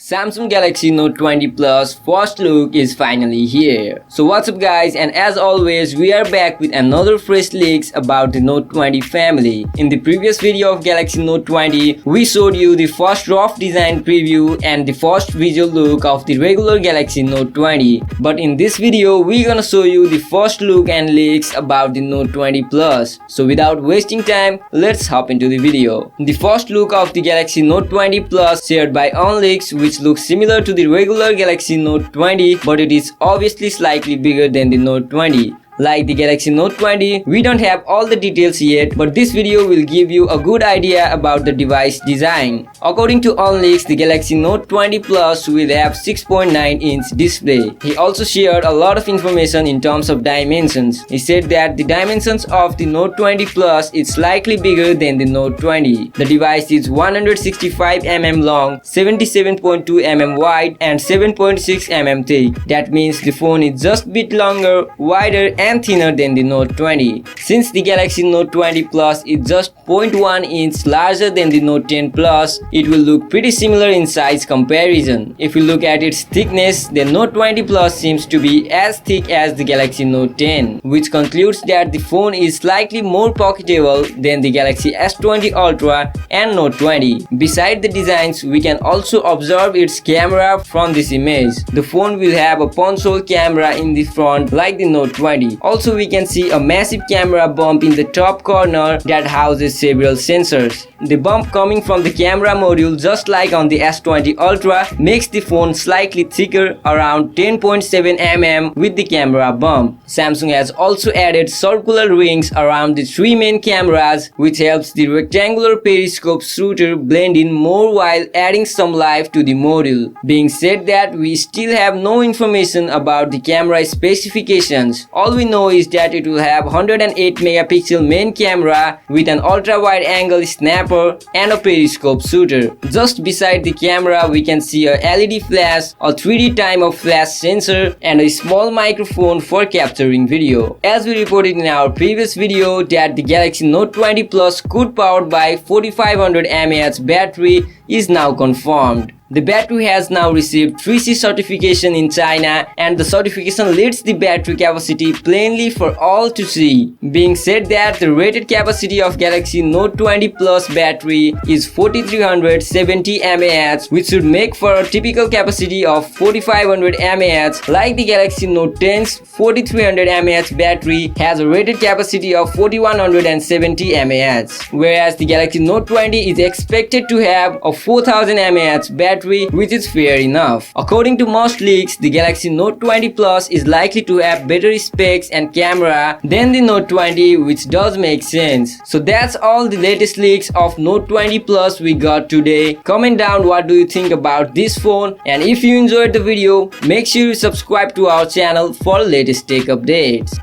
Samsung Galaxy Note 20 Plus first look is finally here. So what's up guys, and as always we are back with another fresh leaks about the Note 20 family. In the previous video of Galaxy Note 20, we showed you the first rough design preview and the first visual look of the regular Galaxy Note 20. But in this video we're gonna show you the first look and leaks about the Note 20 Plus. So without wasting time, let's hop into the video. The first look of the Galaxy Note 20 Plus shared by Unleaks, which looks similar to the regular Galaxy Note 20, but it is obviously slightly bigger than the Note 20. Like the Galaxy Note 20, we don't have all the details yet, but this video will give you a good idea about the device design. According to Unleaks, the Galaxy Note 20 Plus will have 6.9-inch display. He also shared a lot of information in terms of dimensions. He said that the dimensions of the Note 20 Plus is slightly bigger than the Note 20. The device is 165mm long, 77.2 mm wide, and 7.6 mm thick. That means the phone is just a bit longer, wider, and thinner than the Note 20. Since the Galaxy Note 20 Plus is just 0.1 inch larger than the Note 10 Plus, it will look pretty similar in size comparison. If we look at its thickness, the Note 20 Plus seems to be as thick as the Galaxy Note 10, which concludes that the phone is slightly more pocketable than the Galaxy S20 Ultra and Note 20. Beside the designs, we can also observe its camera from this image. The phone will have a punch-hole camera in the front like the Note 20. Also, we can see a massive camera bump in the top corner that houses several sensors. The bump coming from the camera module, just like on the S20 Ultra, makes the phone slightly thicker, around 10.7 mm with the camera bump. Samsung has also added circular rings around the three main cameras, which helps the rectangular periscope shooter blend in more while adding some life to the module. Being said that, we still have no information about the camera specifications. All we know is that it will have 108 megapixel main camera with an ultra-wide angle snapper and a periscope shooter. Just beside the camera we can see a LED flash, a 3D time-of-flash sensor, and a small microphone for capturing video. As we reported in our previous video that the Galaxy Note 20 Plus could powered by 4500 mAh battery is now confirmed. The battery has now received 3C certification in China, and the certification leads the battery capacity plainly for all to see. Being said that, the rated capacity of Galaxy Note 20 Plus battery is 4370 mAh, which should make for a typical capacity of 4500 mAh. Like the Galaxy Note 10's 4300 mAh battery has a rated capacity of 4170 mAh, whereas the Galaxy Note 20 is expected to have a 4000 mAh battery, which is fair enough. According to most leaks, the Galaxy Note 20 Plus is likely to have better specs and camera than the Note 20, which does make sense. So that's all the latest leaks of Note 20 Plus we got today. Comment down what do you think about this phone, and if you enjoyed the video, make sure you subscribe to our channel for latest tech updates.